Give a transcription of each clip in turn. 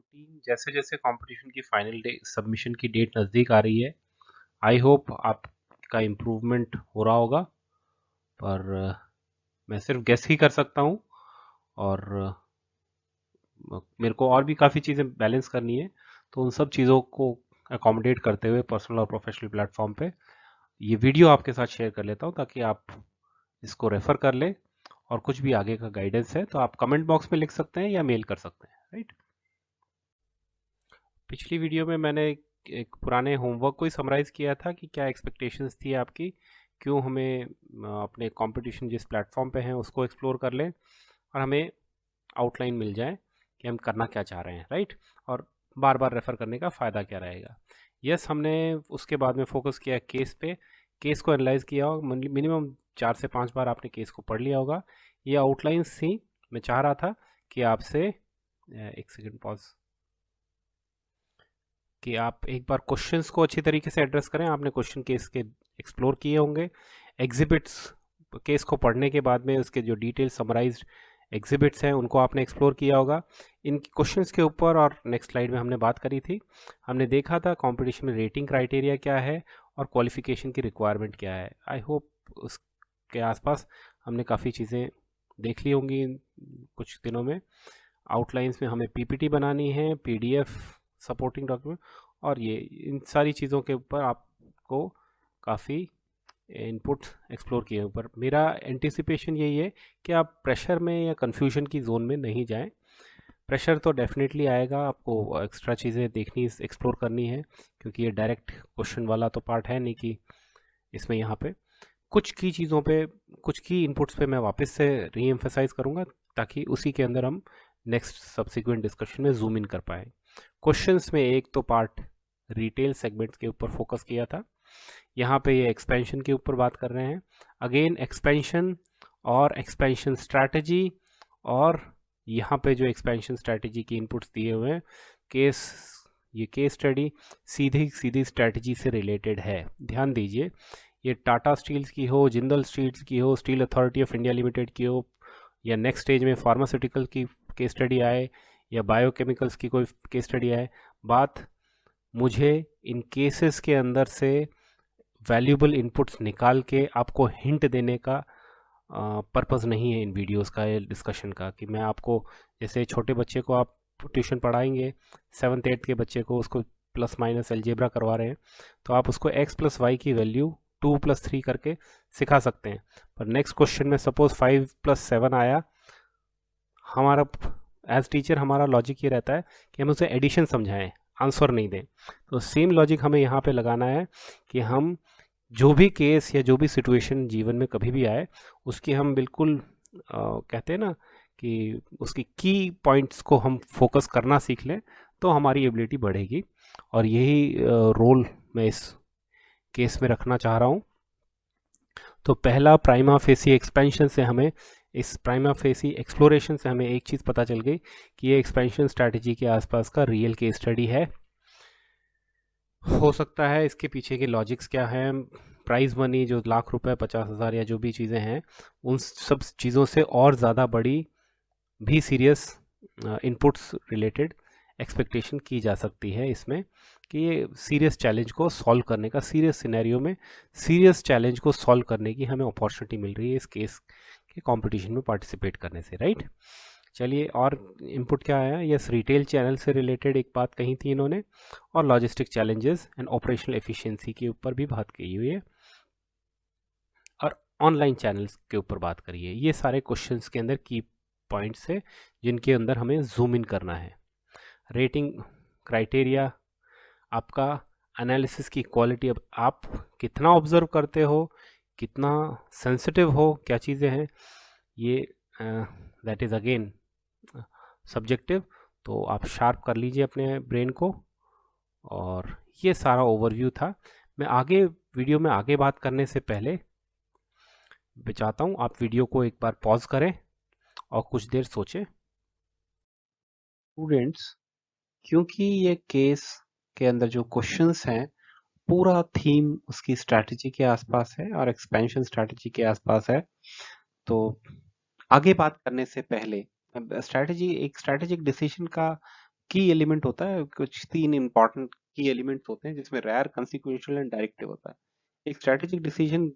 Team जैसे जैसे competition की फाइनल डे सबमिशन की डेट नज़दीक आ रही है, आई होप आपका इम्प्रूवमेंट हो रहा होगा, पर मैं सिर्फ गेस ही कर सकता हूँ। और मेरे को और भी काफ़ी चीज़ें बैलेंस करनी है, तो उन सब चीज़ों को अकोमोडेट करते हुए पर्सनल और प्रोफेशनल प्लेटफॉर्म पे ये वीडियो आपके साथ शेयर कर लेता हूँ, ताकि आप इसको रेफर कर लें। और कुछ भी आगे का गाइडेंस है तो आप कमेंट बॉक्स में लिख सकते हैं या मेल कर सकते हैं, राइट। पिछली वीडियो में मैंने एक पुराने होमवर्क को ही समराइज़ किया था कि क्या एक्सपेक्टेशंस थी आपकी, क्यों हमें अपने कंपटीशन जिस प्लेटफॉर्म पे हैं उसको एक्सप्लोर कर लें और हमें आउटलाइन मिल जाए कि हम करना क्या चाह रहे हैं, राइट। और बार बार रेफ़र करने का फ़ायदा क्या रहेगा। यस, हमने उसके बाद में फोकस किया केस पे, केस को एनालाइज किया और मिनिमम 4 से 5 बार आपने केस को पढ़ लिया होगा। ये आउटलाइंस थी। मैं चाह रहा था कि आपसे एक सेकेंड पॉज, कि आप एक बार क्वेश्चंस को अच्छी तरीके से एड्रेस करें। आपने क्वेश्चन केस के एक्सप्लोर किए होंगे। एग्जिबिट्स केस को पढ़ने के बाद में उसके जो डिटेल समराइज्ड एग्जिबिट्स हैं उनको आपने एक्सप्लोर किया होगा। इन क्वेश्चंस के ऊपर और नेक्स्ट स्लाइड में हमने बात करी थी। हमने देखा था कंपटीशन में रेटिंग क्राइटेरिया क्या है और क्वालिफिकेशन की रिक्वायरमेंट क्या है। आई होप उसके आसपास हमने काफ़ी चीज़ें देख ली होंगी इन कुछ दिनों में। आउटलाइंस में हमें पीपीटी बनानी है, पीडीएफ सपोर्टिंग डॉक्यूमेंट, और ये इन सारी चीज़ों के ऊपर आपको काफ़ी इनपुट एक्सप्लोर किए हैं। पर मेरा एंटिसिपेशन यही है कि आप प्रेशर में या कंफ्यूजन की जोन में नहीं जाएं। प्रेशर तो डेफिनेटली आएगा, आपको एक्स्ट्रा चीज़ें देखनी, एक्सप्लोर करनी है, क्योंकि ये डायरेक्ट क्वेश्चन वाला तो पार्ट है नहीं कि इसमें यहाँ पे कुछ की चीज़ों पे, कुछ की इनपुट्स पे मैं वापस से री एम्फेसाइज करूँगा, ताकि उसी के अंदर हम नेक्स्ट सब्सिक्वेंट डिस्कशन में जूम इन कर पाए। क्वेश्चंस में एक तो पार्ट रिटेल सेगमेंट्स के ऊपर फोकस किया था, यहाँ पे ये एक्सपेंशन के ऊपर बात कर रहे हैं। अगेन एक्सपेंशन और एक्सपेंशन स्ट्रैटेजी, और यहाँ पे जो एक्सपेंशन स्ट्रैटेजी की इनपुट्स दिए हुए हैं, केस, ये केस स्टडी सीधी सीधी स्ट्रैटेजी से रिलेटेड है। ध्यान दीजिए, ये टाटा स्टील्स की हो, जिंदल स्टील्स की हो, steel authority of India limited की हो, या नेक्स्ट स्टेज में फार्मास्यूटिकल की केस स्टडी आए, या बायोकेमिकल्स की कोई केस स्टडी आए, बात मुझे इन केसेस के अंदर से वैल्यूबल इनपुट्स निकाल के आपको हिंट देने का पर्पस नहीं है इन वीडियोस का, डिस्कशन का, कि मैं आपको, जैसे छोटे बच्चे को आप ट्यूशन पढ़ाएंगे, 7th 8th के बच्चे को, उसको प्लस माइनस अलजेब्रा करवा रहे हैं, तो आप उसको x + y की वैल्यू 2 + 3 करके सिखा सकते हैं। पर नेक्स्ट क्वेश्चन में सपोज 5 + 7 आया, हमारा एज टीचर हमारा लॉजिक ये रहता है कि हम उसे एडिशन समझाएं, आंसर नहीं दें। तो सेम लॉजिक हमें यहाँ पे लगाना है कि हम जो भी केस या जो भी सिचुएशन जीवन में कभी भी आए, उसकी हम बिल्कुल कहते हैं ना कि उसकी की पॉइंट्स को हम फोकस करना सीख लें, तो हमारी एबिलिटी बढ़ेगी। और यही रोल मैं इस केस में रखना चाह रहा हूँ। तो पहला प्राइमा फेसी एक्सपेंशन से हमें, इस प्राइमा फेसी एक्सप्लोरेशन से हमें एक चीज़ पता चल गई कि ये एक्सपेंशन स्ट्रैटेजी के आसपास का रियल केस स्टडी है। हो सकता है इसके पीछे के लॉजिक्स क्या हैं, प्राइज़ मनी जो ₹1,00,000 50,000 या जो भी चीज़ें हैं, उन सब चीज़ों से और ज़्यादा बड़ी भी सीरियस इनपुट्स रिलेटेड एक्सपेक्टेशन की जा सकती है इसमें, कि ये सीरियस चैलेंज को सॉल्व करने का, सीरियस सिनेरियो में सीरियस चैलेंज को सॉल्व करने की हमें अपॉर्चुनिटी मिल रही है इस केस के कंपटीशन में पार्टिसिपेट करने से, राइट। चलिए, और इनपुट क्या आया, यस, रिटेल चैनल से रिलेटेड एक बात कही थी इन्होंने, और logistic challenges and operational efficiency के ऊपर भी बात की हुई है, और ऑनलाइन चैनल्स के ऊपर बात करी है। ये सारे क्वेश्चंस के अंदर की पॉइंट्स है जिनके अंदर हमें जूम इन करना है। रेटिंग क्राइटेरिया, आपका एनालिसिस की क्वालिटी, अब आप कितना ऑब्जर्व करते हो, कितना सेंसिटिव हो, क्या चीज़ें हैं, ये दैट इज़ अगेन सब्जेक्टिव। तो आप शार्प कर लीजिए अपने ब्रेन को। और ये सारा ओवरव्यू था। मैं आगे वीडियो में आगे बात करने से पहले मैं चाहता हूँ आप वीडियो को एक बार पॉज करें और कुछ देर सोचें। स्टूडेंट्स, क्योंकि ये केस के अंदर जो क्वेश्चंस हैं, पूरा थीम उसकी स्ट्रैटेजी के आसपास है और एक्सपेंशन स्ट्रैटेजी के आसपास है, तो आगे बात करने से पहले स्ट्रैटेजी, एक स्ट्रैटेजिक डिसीजन का की एलिमेंट होता है, कुछ 3 इंपॉर्टेंट की एलिमेंट्स होते हैं जिसमें रेयर, कंसीक्वेंशियल एंड डायरेक्टिव होता है। एक स्ट्रेटेजिक डिसीजन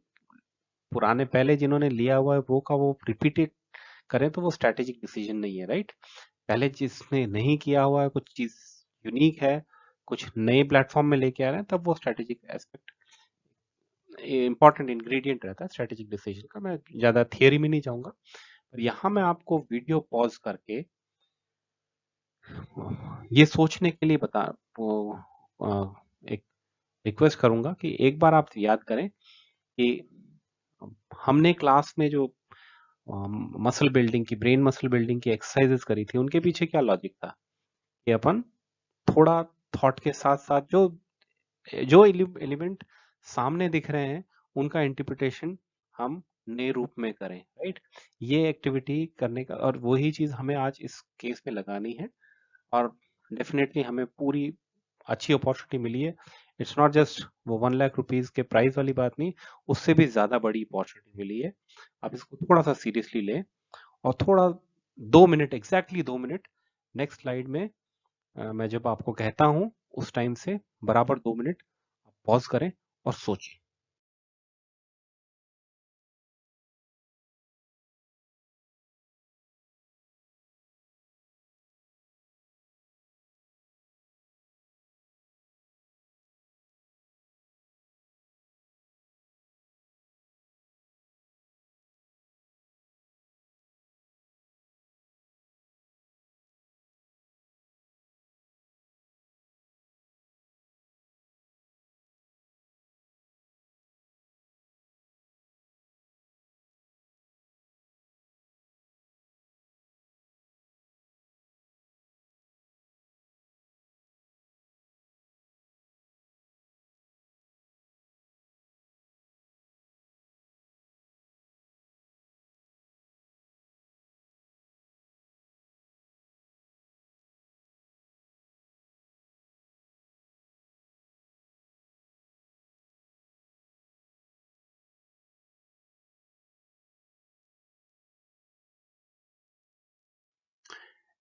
पुराने पहले जिन्होंने लिया हुआ है वो का वो रिपीटेड करें तो वो स्ट्रेटेजिक डिसीजन नहीं है, राइट? पहले जिसने नहीं किया हुआ है, कुछ चीज यूनिक है, कुछ नए प्लेटफॉर्म में लेके आ रहे हैं, तब वो स्ट्रेटेजिक एस्पेक्ट इंपॉर्टेंट इंग्रेडिएंट रहता है स्ट्रेटेजिक डिसीजन का। मैं ज्यादा थियरी में नहीं जाऊंगा, पर यहाँ मैं आपको वीडियो पॉज करके ये सोचने के लिए एक रिक्वेस्ट करूंगा कि एक बार आप याद करें कि हमने क्लास में जो मसल बिल्डिंग की, ब्रेन मसल बिल्डिंग की एक्सरसाइजेस करी थी, उनके पीछे क्या लॉजिक था कि अपन थोड़ा थॉट के साथ साथ जो जो एलिमेंट सामने दिख रहे हैं उनका इंटरप्रिटेशन हम नए रूप में करें, राइट? ये एक्टिविटी करने का, और वही चीज हमें आज इस केस में लगानी है। और डेफिनेटली हमें पूरी अच्छी अपॉर्चुनिटी मिली है। इट्स नॉट जस्ट वो 1 लाख रुपीज के प्राइस वाली बात नहीं, उससे भी ज्यादा बड़ी अपॉर्चुनिटी मिली है। आप इसको थोड़ा सा सीरियसली लें और थोड़ा 2 minute, exactly 2 minute, next slide में मैं जब आपको कहता हूं उस टाइम से बराबर 2 मिनट पॉज करें और सोचें।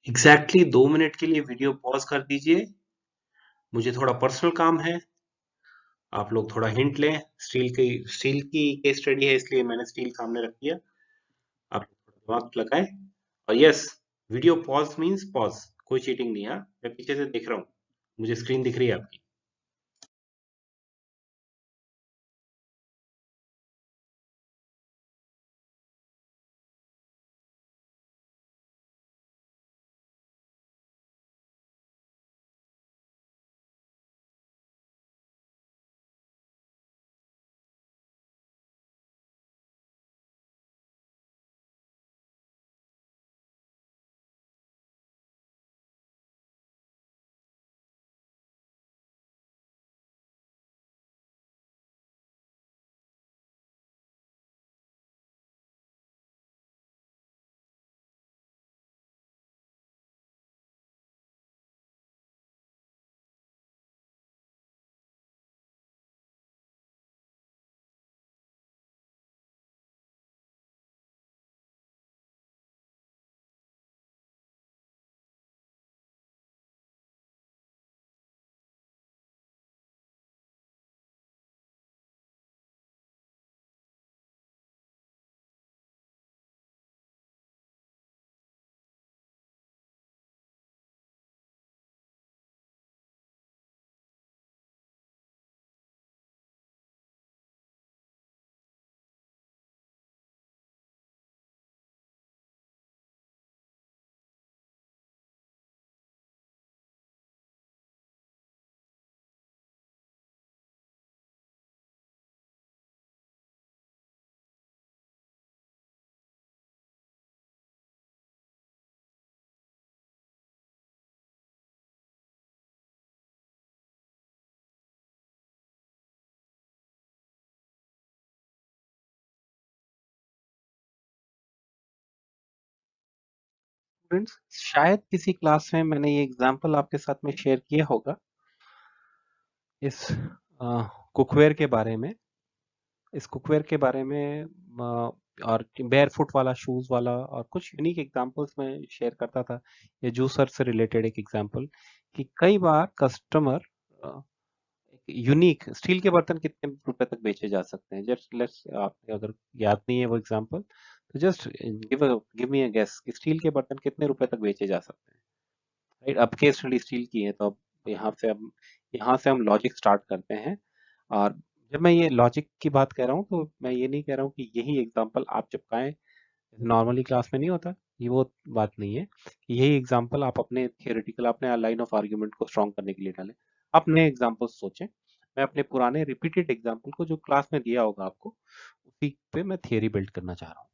एग्जैक्टली 2 मिनट के लिए वीडियो पॉज कर दीजिए। मुझे थोड़ा पर्सनल काम है, आप लोग थोड़ा हिंट लें। स्टील की केस स्टडी है, इसलिए मैंने स्टील सामने रख दिया। आप थोड़ा दिमाग लगाएं। और yes, video pause means pause, कोई चीटिंग नहीं है। मैं पीछे से देख रहा हूँ, मुझे स्क्रीन दिख रही है आपकी। स्टूडेंट्स, शायद किसी क्लास में मैंने ये एग्जांपल आपके साथ में शेयर किया होगा इस कुकवेयर के बारे में। इस कुकवेयर के बारे में और बेयर फुट वाला, शूज वाला, और कुछ यूनिक एग्जांपल्स मैं शेयर करता था। ये जूसर से रिलेटेड एक एग्जांपल कि कई बार कस्टमर यूनिक स्टील के बर्तन कितने रुपए तक बेचे जा सकते हैं, जस्ट लेट्स, आपको अगर याद नहीं है वो एग्जांपल, तो just give me a guess कि स्टील के बर्तन कितने रुपए तक बेचे जा सकते हैं। राइट, अब केस स्टडी स्टील की है, तो अब यहाँ से हम लॉजिक स्टार्ट करते हैं। और जब मैं ये लॉजिक की बात कर रहा हूँ, तो मैं ये नहीं कह रहा हूँ कि यही एग्जांपल आप चिपकाएं, नॉर्मली क्लास में नहीं होता, ये वो बात नहीं है। यही एग्जांपल आप अपने थियोरेटिकल, अपने लाइन ऑफ आर्ग्यूमेंट को स्ट्रॉन्ग करने के लिए डालें। अपने एग्जांपल सोचें। मैं अपने पुराने रिपीटेड एग्जांपल को जो क्लास में दिया होगा आपको, उसी पे मैं थियरी बिल्ड करना चाह रहा हूँ।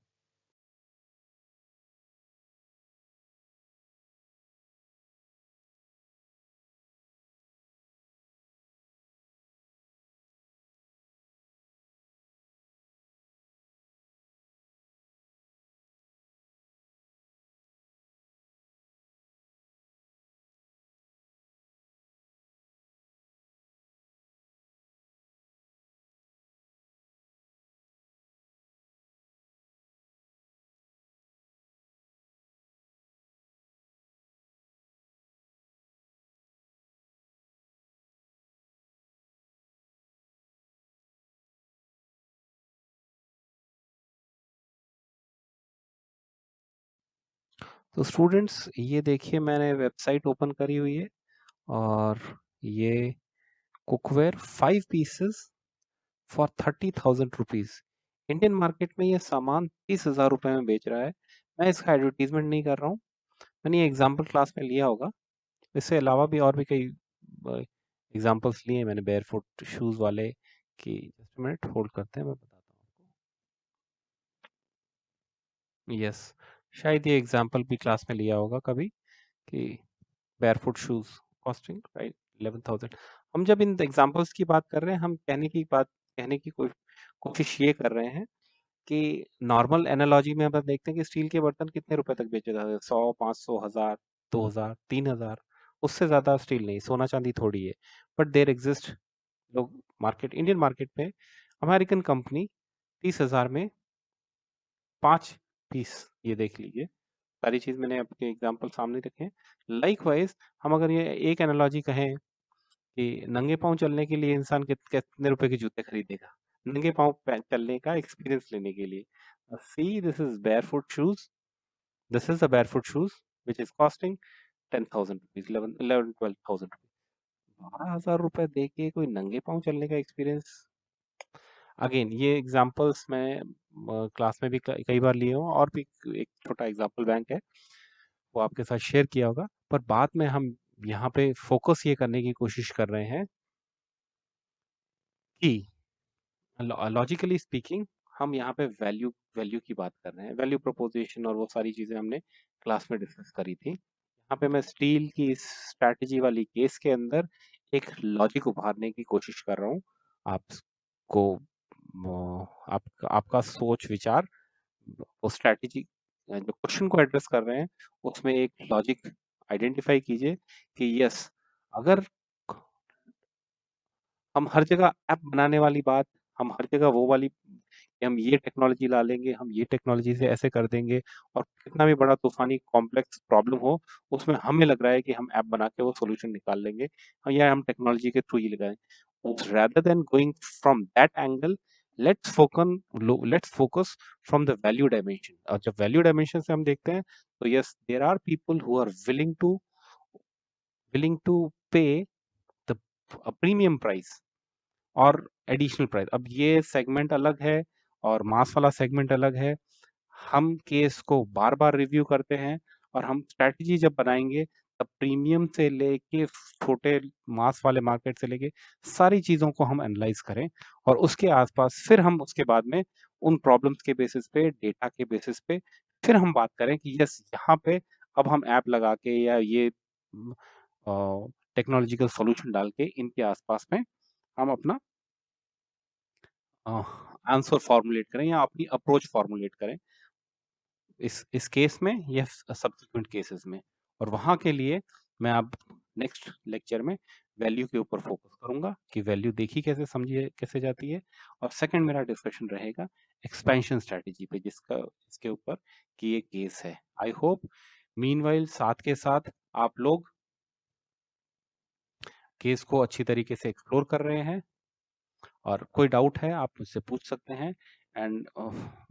तो स्टूडेंट्स, ये देखिए मैंने वेबसाइट ओपन करी हुई है, और ये cookware 5 pieces for 30,000 rupees. Indian market में ये सामान 30,000 रुपए में बेच रहा है। मैं इसका एडवर्टीजमेंट नहीं कर रहा हूँ, मैंने ये एग्जाम्पल क्लास में लिया होगा। इससे अलावा भी और भी कई एग्जाम्पल्स लिए हैं मैंने बेयर फुट शूज वाले की। जस्ट मिनट होल्ड करते हैं, मैं बताता हूँ आपको। यस, शायद ये एग्जाम्पल भी क्लास में लिया होगा कभी, कि बेयरफुट शूज कॉस्टिंग राइट 11,000। हम जब इन एग्जांपल्स की बात कर रहे हैं, हम कहने की कोशिश ये कर रहे हैं कि नॉर्मल एनालॉजी में हम देखते हैं कि स्टील के बर्तन कितने रुपए तक बेचे जाते हैं, 100, 500, 1000, 2000, 3000। उससे ज्यादा स्टील नहीं, सोना चांदी थोड़ी है। बट देर एग्जिस्ट लोग मार्केट, इंडियन मार्केट में अमेरिकन कंपनी 30,000 में 5 पीस, ये देख लीजिए। सारी चीज मैंने आपके एग्जांपल सामने रखे हैं। लाइकवाइज, हम अगर ये एक एनालॉजी कहें कि नंगे पांव चलने के लिए इंसान कितने रुपए के जूते खरीदेगा, नंगे पांव चलने का एक्सपीरियंस लेने के लिए। See, this is barefoot shoes, this is the barefoot shoes which is costing 10,000 rupees, 11 12,000 rupees. 12,000 रुपए दे के कोई नंगे पांव चलने का एक्सपीरियंस। अगेन, ये एग्जांपल्स मैं क्लास में भी कई बार लिए हूँ, और भी एक छोटा एग्जांपल बैंक है, वो आपके साथ शेयर किया होगा। पर बाद में हम यहाँ पे फोकस ये करने की कोशिश कर रहे हैं कि लॉजिकली स्पीकिंग, हम यहाँ पे वैल्यू वैल्यू की बात कर रहे हैं, वैल्यू प्रोपोजिशन और वो सारी चीजें हमने क्लास में डिस्कस करी थी। यहाँ पे मैं स्टील की इस स्ट्रैटेजी वाली केस के अंदर एक लॉजिक उभारने की कोशिश कर रहा हूँ। आपको आपका सोच विचार, वो स्ट्रैटेजी जो क्वेश्चन को एड्रेस कर रहे हैं, उसमें एक लॉजिक आइडेंटिफाई कीजिए कि यस, अगर हम हर जगह ऐप बनाने वाली बात, हम हर जगह वो वाली कि हम ये टेक्नोलॉजी ला लेंगे, हम ये टेक्नोलॉजी से ऐसे कर देंगे, और कितना भी बड़ा तूफानी कॉम्प्लेक्स प्रॉब्लम हो, उसमें हमें लग रहा है कि हम ऐप बना के वो सॉल्यूशन निकाल लेंगे, या हम टेक्नोलॉजी के थ्रू ही लगाएं। rather than going from that angle, let's focus from the value dimension। और जब वैल्यू डायमेंशन से हम देखते हैं, तो yes, there are people who are willing to pay the premium price और एडिशनल प्राइस। अब ये सेगमेंट अलग है और मास वाला सेगमेंट अलग है। हम केस को बार बार रिव्यू करते हैं, और हम स्ट्रैटेजी जब बनाएंगे, तब प्रीमियम से लेके छोटे मास वाले मार्केट से लेके सारी चीजों को हम एनालाइज करें, और उसके आसपास फिर हम उसके बाद में उन प्रॉब्लम्स के बेसिस पे, डेटा के बेसिस पे, फिर हम बात करें कि यस, यहाँ पे अब हम ऐप लगा के या ये टेक्नोलॉजिकल सॉल्यूशन डाल के इनके आसपास में हम अपना आंसर फॉर्मुलेट करें या अपनी अप्रोच फॉर्मुलेट करें, इस केस में या सब्सिक्वेंट केसेस में। और वहां के लिए मैं अब नेक्स्ट लेक्चर में वैल्यू के ऊपर फोकस करूंगा कि वैल्यू देखी कैसे, समझी कैसे जाती है। और सेकंड मेरा डिस्कशन रहेगा एक्सपेंशन स्ट्रेटेजी पे, इसके ऊपर कि ये केस है। आई होप मीनवाइल साथ के साथ आप लोग केस को अच्छी तरीके से एक्सप्लोर कर रहे हैं, और कोई डाउट है आप मुझसे पूछ सकते हैं। एंड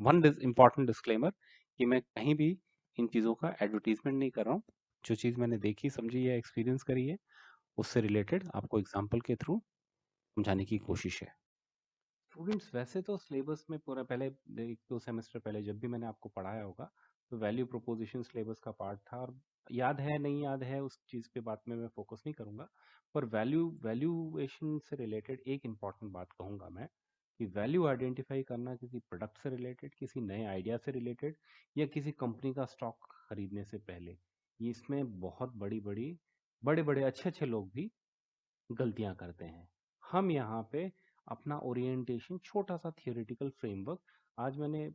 वन इम्पॉर्टेंट डिस्क्लेमर कि मैं कहीं भी इन चीज़ों का एडवर्टीजमेंट नहीं कर रहा हूँ। जो चीज़ मैंने देखी, समझी या एक्सपीरियंस करी है, उससे रिलेटेड आपको एग्जाम्पल के थ्रू समझाने की कोशिश है। स्टूडेंट्स, वैसे तो सिलेबस में पूरा पहले 1-2 सेमेस्टर पहले जब भी मैंने आपको पढ़ाया होगा, तो वैल्यू प्रोपोजिशन सिलेबस का पार्ट था। और याद है नहीं याद है उस चीज़ पे बात में मैं फोकस नहीं करूँगा। पर वैल्यूएशन से रिलेटेड एक इम्पॉर्टेंट बात कहूँगा मैं, कि वैल्यू आइडेंटिफाई करना किसी प्रोडक्ट से रिलेटेड, किसी नए आइडिया से रिलेटेड, या किसी कंपनी का स्टॉक खरीदने से पहले, ये इसमें बहुत बड़े बड़े अच्छे अच्छे लोग भी गलतियां करते हैं। हम यहाँ पे अपना ओरिएंटेशन छोटा सा थियोरेटिकल फ्रेमवर्क, आज मैं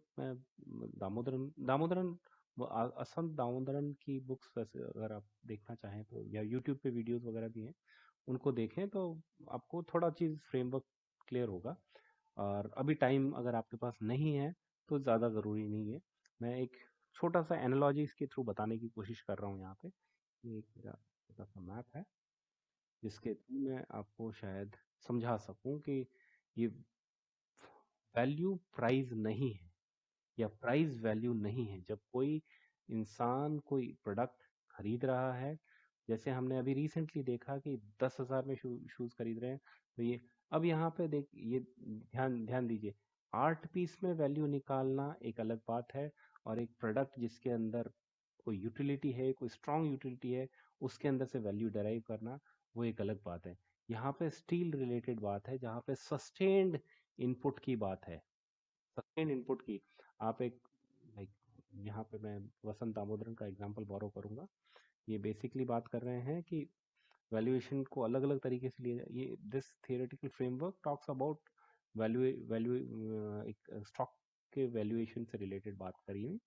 दामोदरन दामोदरन असंत दामोदरन की बुक्स वैसे अगर आप देखना चाहें तो, या यूट्यूब पे वीडियोस वगैरह भी हैं, उनको देखें तो आपको थोड़ा चीज़ फ्रेमवर्क क्लियर होगा। और अभी टाइम अगर आपके पास नहीं है तो ज़्यादा ज़रूरी नहीं है। मैं एक छोटा सा एनालॉजीज के थ्रू बताने की कोशिश कर रहा हूँ यहाँ पे। ये एक मेरा छोटा सा मैप है जिसके थ्रू मैं आपको शायद समझा सकूं कि ये वैल्यू प्राइस नहीं है, या प्राइस वैल्यू नहीं है। जब कोई इंसान कोई प्रोडक्ट खरीद रहा है, जैसे हमने अभी रिसेंटली देखा कि 10,000 में शूज खरीद रहे हैं, तो ये अब यहाँ पे देख, ये ध्यान ध्यान दीजिए, आर्ट पीस में वैल्यू निकालना एक अलग बात है, और एक प्रोडक्ट जिसके अंदर कोई यूटिलिटी है, कोई स्ट्रॉन्ग यूटिलिटी है, उसके अंदर से वैल्यू डराइव करना, वो एक अलग बात है। यहाँ पे स्टील रिलेटेड बात है, जहाँ पे सस्टेन्ड इनपुट की बात है, सस्टेन्ड इनपुट की। आप एक लाइक, यहाँ पे मैं वसंत दामोदरन का एग्जांपल बोरो करूंगा। ये बेसिकली बात कर रहे हैं कि वैल्यूएशन को अलग अलग तरीके से लिया जाए। ये this theoretical framework talks about value value एक स्टॉक के वैल्यूएशन से रिलेटेड बात करी है।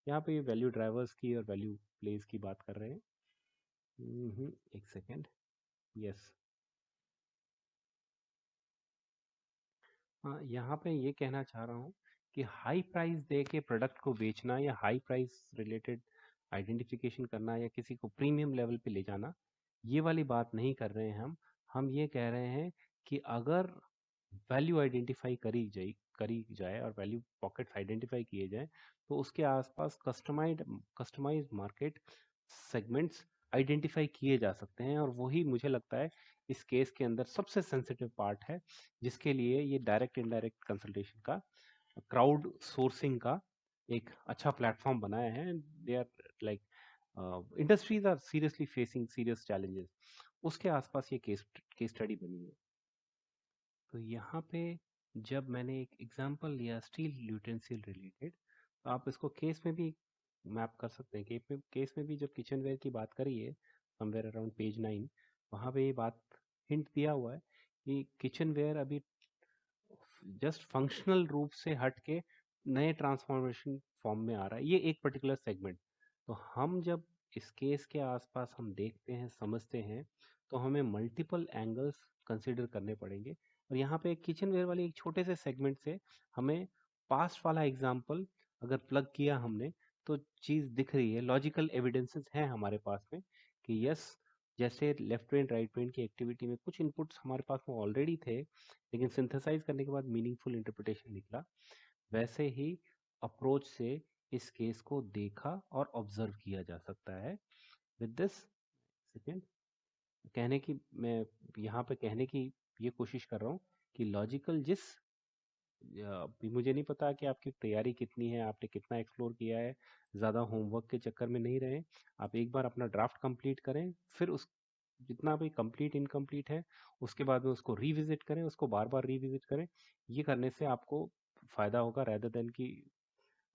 यहाँ पे ये वैल्यू ड्राइवर्स की और वैल्यू प्लेस की बात कर रहे हैं। एक सेकेंड, यस। हाँ, यहाँ पे ये कहना चाह रहा हूँ कि हाई प्राइस दे के प्रोडक्ट को बेचना, या हाई प्राइस रिलेटेड आइडेंटिफिकेशन करना, या किसी को प्रीमियम लेवल पे ले जाना, ये वाली बात नहीं कर रहे हैं हम ये कह रहे हैं कि अगर वैल्यू आइडेंटिफाई करी जाए और वैल्यू पॉकेट्स आइडेंटिफाई किए जाए, तो उसके आसपास कस्टमाइज्ड मार्केट सेगमेंट्स आइडेंटिफाई किए जा सकते हैं। और वही मुझे लगता है इस केस के अंदर सबसे सेंसिटिव पार्ट है, जिसके लिए ये डायरेक्ट इनडायरेक्ट कंसल्टेशन का, क्राउड सोर्सिंग का एक अच्छा प्लेटफॉर्म बनाया है। They are like, industries are seriously facing serious challenges, उसके आसपास ये केस स्टडी बनी है। तो यहाँ पे जब मैंने एक एग्जांपल लिया स्टील यूटेंसिल रिलेटेड, तो आप इसको केस में भी मैप कर सकते हैं। केस में भी जब किचनवेयर की बात करी है, समवेयर अराउंड पेज 9, वहाँ पे ये बात हिंट दिया हुआ है कि किचनवेयर अभी जस्ट फंक्शनल रूप से हट के नए ट्रांसफॉर्मेशन फॉर्म में आ रहा है, ये एक पर्टिकुलर सेगमेंट। तो हम जब इस केस के आसपास हम देखते हैं, समझते हैं, तो हमें मल्टीपल एंगल्स कंसिडर करने पड़ेंगे। और यहाँ पे एक किचनवेयर वाली एक छोटे से सेगमेंट से हमें पास्ट वाला एग्जाम्पल अगर प्लग किया हमने, तो चीज़ दिख रही है, लॉजिकल एविडेंसेस हैं हमारे पास में कि यस, जैसे लेफ्ट ब्रेन राइट ब्रेन की एक्टिविटी में कुछ इनपुट्स हमारे पास में ऑलरेडी थे, लेकिन सिंथेसाइज करने के बाद मीनिंगफुल इंटरप्रिटेशन निकला, वैसे ही अप्रोच से इस केस को देखा और ऑब्जर्व किया जा सकता है। विद दिस सेकेंड, कहने की मैं यहाँ पे कहने की ये कोशिश कर रहा हूँ कि लॉजिकल जिस, अभी मुझे नहीं पता कि आपकी तैयारी कितनी है, आपने कितना एक्सप्लोर किया है, ज़्यादा होमवर्क के चक्कर में नहीं रहें। आप एक बार अपना ड्राफ्ट कंप्लीट करें, फिर उस जितना भी कंप्लीट इनकम्प्लीट है, उसके बाद में उसको रिविजिट करें, उसको बार बार रिविजिट करें। ये करने से आपको फ़ायदा होगा, रेदर देन कि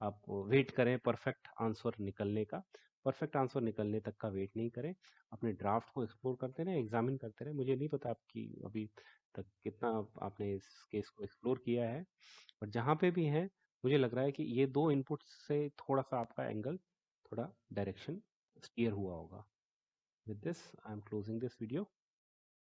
आप वेट करें परफेक्ट आंसर निकलने का। परफेक्ट आंसर निकलने तक का वेट नहीं करें, अपने ड्राफ्ट को एक्सप्लोर करते रहें, एग्जामिन करते रहें। मुझे नहीं पता आपकी अभी तक कितना आपने इस केस को एक्सप्लोर किया है, और जहाँ पे भी हैं, मुझे लग रहा है कि ये दो इनपुट से थोड़ा सा आपका एंगल, थोड़ा डायरेक्शन स्टीयर हुआ होगा। With this I am closing this video.